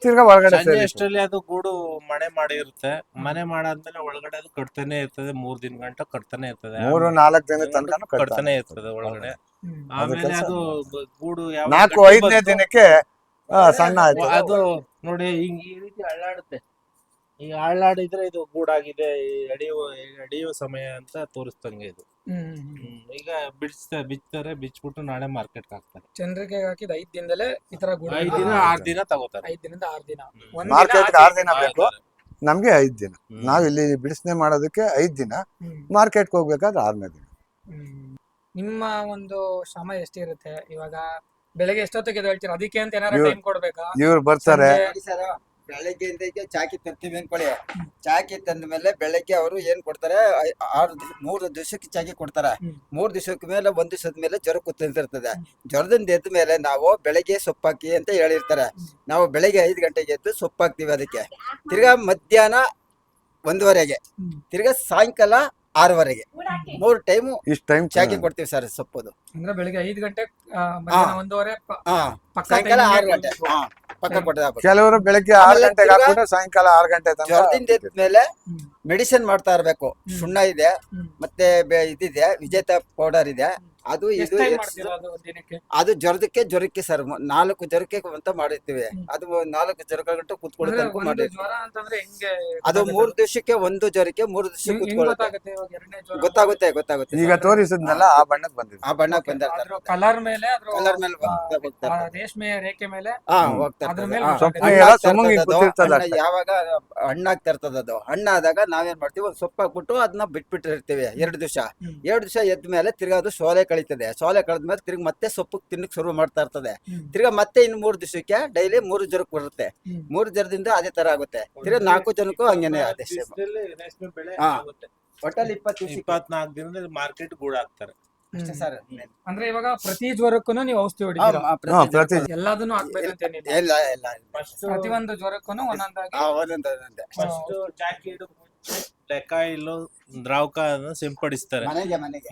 ತಿರ್ಗಾ ಹೊರಗಡೆ ಸಂಜೆ ಅಷ್ಟರಲ್ಲಿ ಅದು ಗೂಡು ಮನೆ ಮಾಡಿರುತ್ತೆ. ಮನೆ ಮಾಡಾದ್ಮೇಲೆ ಒಳಗಡೆ ಅದು ಕಟ್ತಾನೆ ಇರ್ತದೆ. 3 ದಿನ ಗಂಟ ಕಟ್ತಾನೆ ಇರ್ತದೆ. 3-4 ದಿನ ತನಕ ಕಟ್ತಾನೆ ಇರ್ತದೆ ಒಳಗಡೆ. ಆಮೇಲೆ ಅದು ಗೂಡು ಯಾವ 4-5ನೇ ದಿನಕ್ಕೆ ಸಣ್ಣ ಆಯ್ತು. ಅದು ನೋಡಿ ಹಿಂಗ್ ಈ ರೀತಿ ಅಳ್ಳಾಡುತ್ತೆ. ಈಗ ಅಳ್ಳಾಡಿದ್ರೆ ಇದು ಗೂಡಾಗಿದೆ, ಅಡಿಯುವ ಸಮಯ ಅಂತ ತೋರಿಸ್ತಂಗೆ ಇದು. ಈಗ ಬಿಚ್ತಾರೆ, ಬಿಚ್ಬಿಟ್ಟು ನಾಳೆ ಮಾರ್ಕೆಟ್ ಹಾಕ್ತಾರೆ. ಚಂದ್ರಿಕೆ ಹಾಕಿದ 5 ದಿನದಲ್ಲೇ ಈ ತರ 5 ದಿನ 6 ದಿನ ತಗೋತಾರೆ. 5 ದಿನದಿಂದ 6 ದಿನ. ಮಾರ್ಕೆಟ್ಗೆ 6 ದಿನ ಬೇಕು, ನಮ್ಗೆ 5 ದಿನ. ನಾವ್ ಇಲ್ಲಿ ಬಿಡಿಸನೆ ಮಾಡೋದಕ್ಕೆ 5 ದಿನ, ಮಾರ್ಕೆಟ್ಗೆ ಹೋಗ್ಬೇಕಾದ್ರೆ 6ನೇ ದಿನ. ನಿಮ್ಮ ಒಂದು ಶ್ರಮ ಎಷ್ಟಿರುತ್ತೆ? ಇವಾಗ ಬೆಳಗ್ಗೆ ಎಷ್ಟೊತ್ತಿಗೆ ಎದ್ದು ಹೇಳ್ತೀರಾ? ಅದಕ್ಕೆ ಅಂತ ಏನಾರ ಟೈಮ್ ಕೊಡ್ಬೇಕಾ? ಇವ್ರು ಬರ್ತಾರೆ, ನೋಡಿ ಸರ್, ಬೆಳಗ್ಗೆ ಚಾಕಿ ತರ್ತೀವಿ ಅನ್ಕೊಳ್ಳಿ. ಚಾಕಿ ತಂದ ಮೇಲೆ ಬೆಳಗ್ಗೆ ಅವರು ಏನ್ ಕೊಡ್ತಾರೆ, 3 ದಿವಸಕ್ಕೆ ಚಾಕಿ ಕೊಡ್ತಾರೆ. 3 ದಿವಸಕ್ಕೆ ಮೇಲೆ 1 ದಿವಸದ ಮೇಲೆ ಜ್ವರ ಕೂತಿರ್ತದೆ. ಜ್ವರದಿಂದ ಎದ್ದ ಮೇಲೆ ನಾವು ಬೆಳಗ್ಗೆ ಸೊಪ್ಪಾಕಿ ಅಂತ ಹೇಳಿರ್ತಾರೆ. ನಾವು ಬೆಳಗ್ಗೆ 5 ಗಂಟೆಗೆ ಎದ್ದು ಸೊಪ್ಪಾಕ್ತಿವಿ ಅದಕ್ಕೆ. ತಿರ್ಗಾ ಮಧ್ಯಾಹ್ನ 1:15ಗೆ, ತಿರ್ಗಾ ಸಾಯಂಕಾಲ 6:15ಗೆ, 3 ಟೈಮು ಇಷ್ಟ ಟೈಮ್ ಚಾಕಿ ಕೊಡ್ತೀವಿ ಸರ್ ಸೊಪ್ಪದು. ಅಂದ್ರೆ ಬೆಳಗ್ಗೆ 5 ಗಂಟೆ, ಮಧ್ಯಾಹ್ನ 1:15 ಸಾಯಂಕಾಲ 6 ಗಂಟೆ ಪಕ್ಕ ಕೊಟ್ಟದ. ಕೆಲವರು ಬೆಳಗ್ಗೆ 6 ಗಂಟೆಗೆ ಹಾಕ್ಬಿಟ್ಟು ಸಾಯಂಕಾಲ 6 ಗಂಟೆ ತನಕ. ಜ್ವರದಿಂದ ಎದ್ಮೇಲೆ ಮೆಡಿಸಿನ್ ಮಾಡ್ತಾ ಇರ್ಬೇಕು. ಸುಣ್ಣ ಇದೆ, ಮತ್ತೆ ಇದಿದೆ, ವಿಜೇತ ಪೌಡರ್ ಇದೆ. ಅದು ಇದು ಅದು ಜ್ವರಕ್ಕೆ ಸರ್ 4 ಜ್ವರಕ್ಕೆ ಅಂತ ಮಾಡಿರ್ತೀವಿ. ಅದು 4 ಜ್ವರಗಳ ಗಂಟೆ ಕುತ್ಕೊಳ್ಳೋ ತನಕ ಮಾಡಿರ್ತೀವಿ. ಅದು 3 ದಿವಸಕ್ಕೆ 1 ಜ್ವರಕ್ಕೆ 3 ದಿವಸಕ್ಕೆ ಕುತ್ಕೊಳ್ಳುತ್ತೆ. ಗೊತ್ತಾಗುತ್ತೆ ಈಗ ತೋರಿಸಿದ್ನಲ್ಲ ಆ ಬಣ್ಣಕ್ಕೆ ಬಂದಿದೆ. ಆ ಬಣ್ಣಕ್ಕೆ ಬಂದಿರ್ತಾರೆ. ಕಲರ್ ಮೇಲೆ ಕಲರ್ ಮೇಲೆ ಹೋಗ್ತಾರೆ. ರೇಷ್ಮೆ ರೇಖೆ ಮೇಲೆ ಹೋಗ್ತಾರೆ. ಯಾವಾಗ ಹಣ್ಣಾಗ್ತಾ ಇರ್ತದ, ಅದು ಹಣ್ಣಾದಾಗ ನಾವೇನ್ ಮಾಡ್ತೀವಿ, ಒಂದು ಸೊಪ್ಪು ಹಾಕ್ಬಿಟ್ಟು ಅದನ್ನ ಬಿಟ್ಬಿಟ್ಟಿರ್ತೀವಿ 2 ದಿವಸ. 2 ದಿವಸ ಎದ್ದ ಮೇಲೆ ತಿರ್ಗಾ ಅದು ಸೋಲೆ ಕಳೀತದೆ. ಸೋಲೆ ಕಳೆದ್ಮೇಲೆ ತಿರ್ಗಿ ಮತ್ತೆ ಸೊಪ್ಪು ತಿನ್ನಕ್ ಶುರು ಮಾಡ್ತಾ ಇರ್ತದೆ. ತಿರ್ಗಾ ಮತ್ತೆ ಇನ್ನು 3 ದಿವಸಕ್ಕೆ ಡೈಲಿ 3 ಜ್ವರಕ್ಕೆ ಬರುತ್ತೆ. 3 ಜ್ವರದಿಂದ ಅದೇ ತರ ಆಗುತ್ತೆ. ತಿರ್ಗಾ 4 ಜನಕ್ಕೂ ಹಂಗೇನೆ ಅದೇ ಒಟ್ಟಲ್ಲಿ 24 ದಿನದಲ್ಲಿ ಮಾರ್ಕೆಟ್ ಗೂಡ ಹಾಕ್ತಾರೆ ಅಷ್ಟೇ ಸರ್. ಅಂದ್ರೆ ಇವಾಗ ಪ್ರತಿ ಜ್ವರಕ್ಕೂ ನೀವು ಔಷಧಿ ಹೊಡಿತೀರಾ? ಎಲ್ಲದನ್ನು ಹಾಕ್ಬೇಕಂತ ಏನಿಲ್ಲ, ಎಲ್ಲ ಎಲ್ಲ ಪ್ರತಿಯೊಂದು ಜ್ವರಕ್ಕೂ ಒಂದೊಂದಾಗಿ ಒಂದೊಂದೇ ಫಸ್ಟ್ ಚಾಕಿ ಲೆಕ್ಕ ಇಲ್ಲೋ ದ್ರಾವಕ ಸಿಂಪಡಿಸ್ತಾರೆ.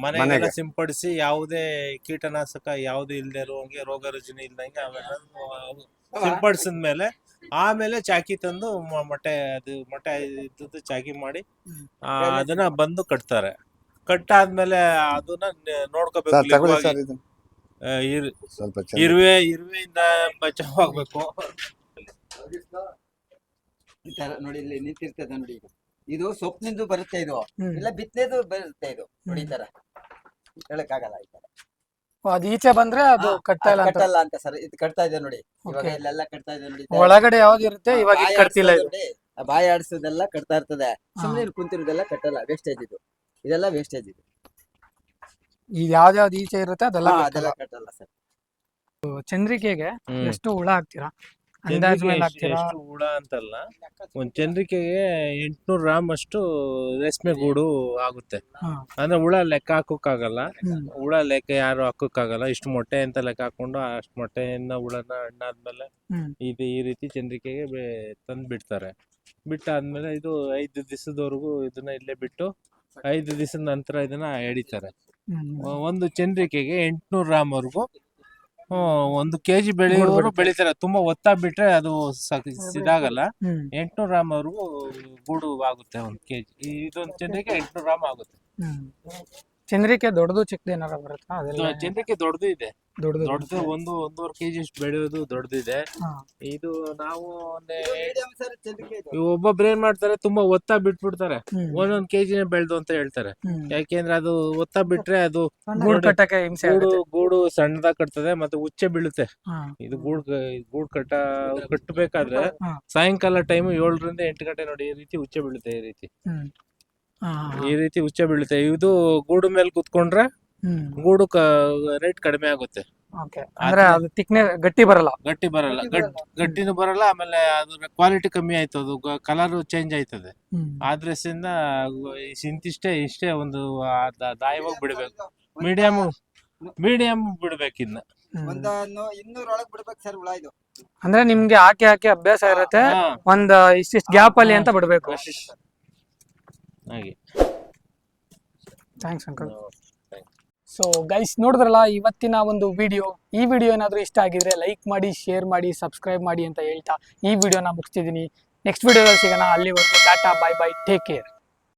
ಮನೆಗೆಲ್ಲ ಸಿಂಪಡಿಸಿ ಯಾವುದೇ ಕೀಟನಾಶಕ ಯಾವ್ದು ಇಲ್ದೇ ಇರುವಂಗೆ, ರೋಗ ರುಜಿನ ಇಲ್ದಂಗೆ ಅವೆಲ್ಲ ಸಿಂಪಡಿಸಿದ್ಮೇಲೆ ಆಮೇಲೆ ಚಾಕಿ ತಂದು ಮೊಟ್ಟೆ ಇದ್ದದ್ದು ಚಾಕಿ ಮಾಡಿ ಅದನ್ನ ಬಂದು ಕಟ್ತಾರೆ. ಕಟ್ಟಾದ್ಮೇಲೆ ಅದನ್ನ ನೋಡ್ಕೋಬೇಕು. ಇರುವೆಯಿಂದ ಬಚಾವಾಗ್ಬೇಕು. ಈ ತರ ನೋಡಿ, ಇಲ್ಲಿ ನಿಂತಿರ್ತದೆ ನೋಡಿ. ಇದು ಸೊಪ್ಪಿನಿಂದ ಬರುತ್ತೆ, ಇದು ಇಲ್ಲ ಬಿತ್ತನೆದು ಬರುತ್ತೆ. ಇದು ನೋಡಿ ಈ ತರ ಹೇಳಕ್ಕಾಗಲ್ಲ. ಈ ತರ ಅದು ಈಚೆ ಬಂದ್ರೆ ಅದು ಕಟ್ಟಲ್ಲ ಅಂತ ಸರ್. ಇದು ಕಟ್ತಾ ಇದೆ ನೋಡಿ, ಇವಾಗ ಇಲ್ಲೆಲ್ಲ ಕಟ್ತಾ ಇದೆ ನೋಡಿ. ಒಳಗಡೆ ಯಾವ್ದು ಇರುತ್ತೆ, ಇವಾಗ ಕಟ್ತಿಲ್ಲ. ಬಾಯಿ ಆಡಿಸೋದೆಲ್ಲ ಕಟ್ತಾ ಇರ್ತದೆ. ಸುಮ್ಮನೆ ಕುಂತಿರೋದೆಲ್ಲ ಕಟ್ಟಲ್ಲ, ವೇಸ್ಟೇಜ್ ಇದು. ಇದೆಲ್ಲ ವೇಸ್ಟೇಜ್ ಇದು. ಈಗ ಯಾವ್ದು ಈಚೆ ಇರುತ್ತೆ ಅದೆಲ್ಲ ಕಟ್ಟಲ್ಲ ಸರ್. ಚಂದ್ರಿಕೆಗೆ ಎಷ್ಟು ಹುಳ ಹಾಕ್ತೀರಾ? ಅಂದಾಜ್ ಮೇಲೆ ಹಾಕ್ತೀರಾ? ಹುಳ ಅಂತಲ್ಲ, ಒಂದ್ ಚಂದ್ರಿಕೆಗೆ 800 ಗ್ರಾಮ್ ಅಷ್ಟು ರೇಷ್ಮೆ ಗೂಡು ಆಗುತ್ತೆ. ಅಂದ್ರೆ ಹುಳ ಲೆಕ್ಕ ಹಾಕೋಕ್ಕಾಗಲ್ಲ. ಹುಳ ಲೆಕ್ಕ ಯಾರು ಹಾಕೋಕ್ಕಾಗಲ್ಲ. ಇಷ್ಟು ಮೊಟ್ಟೆ ಅಂತ ಲೆಕ್ಕ ಹಾಕೊಂಡು ಅಷ್ಟು ಮೊಟ್ಟೆಯಿಂದ ಹುಳನ ಹಣ್ಣಾದ್ಮೇಲೆ ಈ ರೀತಿ ಚಂದ್ರಿಕೆಗೆ ತಂದು ಬಿಡ್ತಾರೆ. ಬಿಟ್ಟಾದ್ಮೇಲೆ ಇದು 5 ದಿವಸದವರೆಗೂ ಇದನ್ನ ಇಲ್ಲೇ ಬಿಟ್ಟು 5 ದಿವಸದ ನಂತರ ಇದನ್ನ ಎಡಿತಾರೆ. ಒಂದು ಚಂದ್ರಿಕೆಗೆ 800 ಗ್ರಾಮ್ ವರ್ಗು 1 kg ಬೆಳಿತಾರೆ. ತುಂಬಾ ಒತ್ತ ಬಿಟ್ರೆ ಅದು ಇದಾಗಲ್ಲ. 800 ಗ್ರಾಮ್ ವರ್ಗು ಗೂಡು ಆಗುತ್ತೆ 1 kg. ಇದೊಂದು ಚಂದ್ರಿಕೆ 800 ಗ್ರಾಮ್ ಆಗುತ್ತೆ. ಚಂದ್ರಿಕೆ ದೊಡ್ಡದು ಚಿಕ್ಕದು ಏನಾರ ಬರುತ್ತಾ ಅದೆಲ್ಲ ಚಂದ್ರಕ್ಕೆ ದೊಡ್ಡದು ಇದೆ, ದೊಡ್ಡದು ದೊಡ್ಡದು 1-1.5 kg ಅಷ್ಟು ಬೆಳೆಯೋದು ದೊಡ್ಡದಿದೆ. ಹಾ. ಇದು ನಾವು medium size ಚಂದ್ರಿಕೆ ಇದು. ಒಬ್ಬೊಬ್ರು ಏನ್ ಮಾಡ್ತಾರೆ, ತುಂಬಾ ಒತ್ತ ಬಿಟ್ಬಿಡ್ತಾರೆ, ಹ್ಮ್. 1 kg ಬೆಳ್ದು ಅಂತ ಹೇಳ್ತಾರೆ. ಹ್ಮ್. ಯಾಕೆಂದ್ರೆ ಅದು ಒತ್ತ ಬಿಟ್ರೆ ಅದು ಗೂಡು ಕಟ್ಟಕ್ಕೆ ಹಿಂಸೆ ಆಗುತ್ತೆ. ಗೂಡು ಸಣ್ಣದಾಗ್ ಕಟ್ತದೆ, ಮತ್ತೆ ಉಚ್ಚೆ ಬೀಳುತ್ತೆ. ಹಾ. ಇದು ಗೂಡ್ ಕಟ್ಟಬೇಕಾದ್ರೆ ಹಾ. ಸಾಯಂಕಾಲ ಟೈಮ್ 7 ರಿಂದ 8 ಗಂಟೆ ನೋಡಿ, ಈ ರೀತಿ ಉಚ್ಚೆ ಬೀಳುತ್ತೆ. ಈ ರೀತಿ ಹ್ಮ್. ಹಾ, ಹಾ, ಹಾ. ಈ ರೀತಿ ಉಚ್ಚೆ ಬೀಳುತ್ತೆ. ಇದು ಗೂಡು ಮೇಲೆ ಕುತ್ಕೊಂಡ್ರೆ ಹ್ಮ್. ಗೂಡು ರೇಟ್ ಕಡಿಮೆ ಆಗುತ್ತೆ, ಓಕೆ. ಅಂದ್ರೆ ಅದು ತಿಕ್ನೆಸ್ ಗಟ್ಟಿ ಬರಲ್ಲ. ಗಟ್ಟಿ ಬರಲ್ಲ, ಗಟ್ಟಿನೂ ಬರಲ್ಲ. ಆಮೇಲೆ ಅದ್ರ ಕ್ವಾಲಿಟಿ ಕಮ್ಮಿ ಆಯ್ತು, ಅದು ಕಲರ್ ಚೇಂಜ್ ಆಯ್ತದೆ. ಹ್ಮ್. ಆದ್ರಿಂದ ಇಷ್ಟೇ ಒಂದು ದಾಯವಾಗಿ ಬಿಡ್ಬೇಕು. ಮೀಡಿಯಂ ಬಿಡ್ಬೇಕು ಇನ್ನ. ಹ್ಮ್. ಒಂದು 200 ಒಳಗ್ ಬಿಡ್ಬೇಕು ಸರ್ ಹುಳ ಇದು. ಅಂದ್ರೆ ನಿಮ್ಗೆ ಹಾಕಿ ಅಭ್ಯಾಸ ಇರುತ್ತೆ, ಹಾ. ಒಂದ್ ಇಷ್ಟಿಷ್ಟು ಗ್ಯಾಪ್ ಅಲ್ಲಿ ಅಂತ ಬಿಡ್ಬೇಕು. ಹಾಗೆ. Thanks uncle. ಸೊ ಗೈಸ್, ನೋಡಿದ್ರಲ್ಲ ಇವತ್ತಿನ ಒಂದು ವಿಡಿಯೋ. ಈ ವಿಡಿಯೋ ಏನಾದರೂ ಇಷ್ಟ ಆಗಿದ್ರೆ ಲೈಕ್ ಮಾಡಿ, ಶೇರ್ ಮಾಡಿ, ಸಬ್ಸ್ಕ್ರೈಬ್ ಮಾಡಿ ಅಂತ ಹೇಳ್ತಾ ಈ ವಿಡಿಯೋನ ಮುಗಿಸ್ತಿದ್ದೀನಿ. ನೆಕ್ಸ್ಟ್ ವಿಡಿಯೋದಲ್ಲಿ ಸಿಗೋಣ. ಅಲ್ಲಿವರೆಗೂ Tata, bye bye, take care.